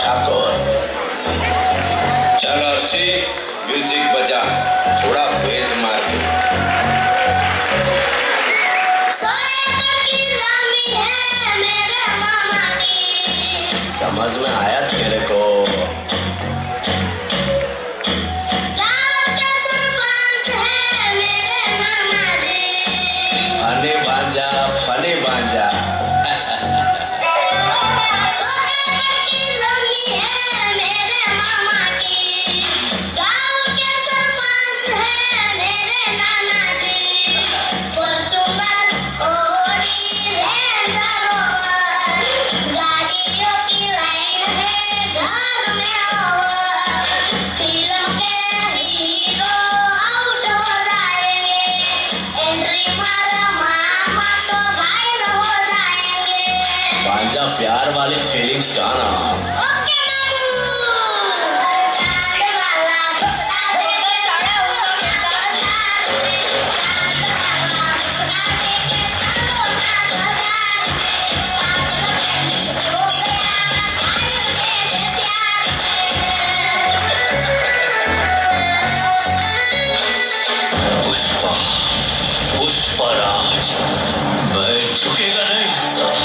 ठाकुर। चल अर्शी म्यूजिक बजा, थोड़ा बेस मार दे। समझ में आया तेरे को? फनी भांजा प्यार वाली फीलिंग्स गाना। पुष्पा पुष्पराज मैं झुकेगा नहीं सब।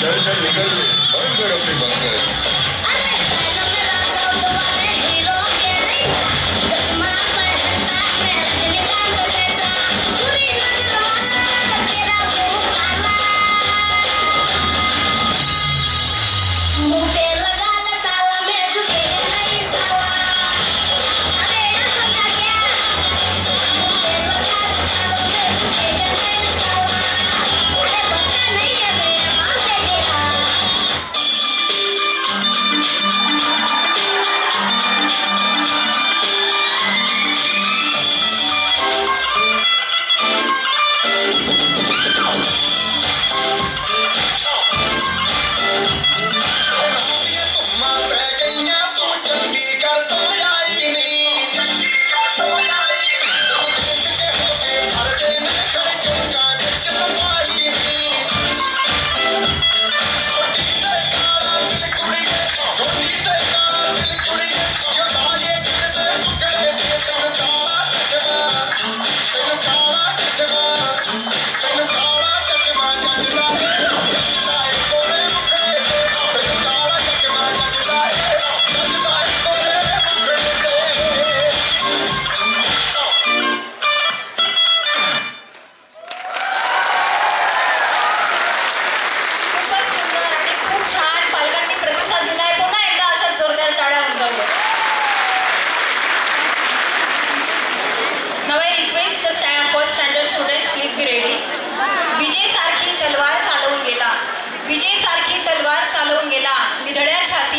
चल निकल बंद कर अपनी बंद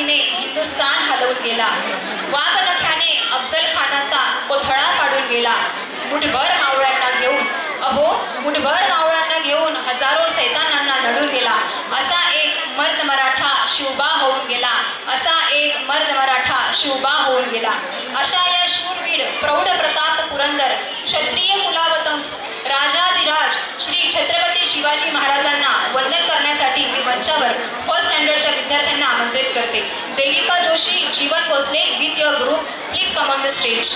हिंदुस्थान हलवून गेला। वाघनख्याने अफजल खानाचा कोथळा पाडून गेला। मुठभर मावळ्यांना घेऊन मुठभर मावळ्यांना घेऊन हजारो सैतानांना लढून गेला। असा एक मर्द मराठा शिवबा होऊन गेला। असा एक मर्द मराठा शिवबा होऊन गेला। अशा या शूरवीर प्रौढ प्रताप पुरंदर क्षत्रिय कुलावतंस राजाधिराज श्री छत्रपती शिवाजी महाराजांना वंदन करण्यासाठी मी मंचावर फर्स्ट स्टँडर्डच्या विद्यार्थ्यांना आमंत्रित करते। Devika Joshi, Jeevan Bhosle with your group, please come on the stage.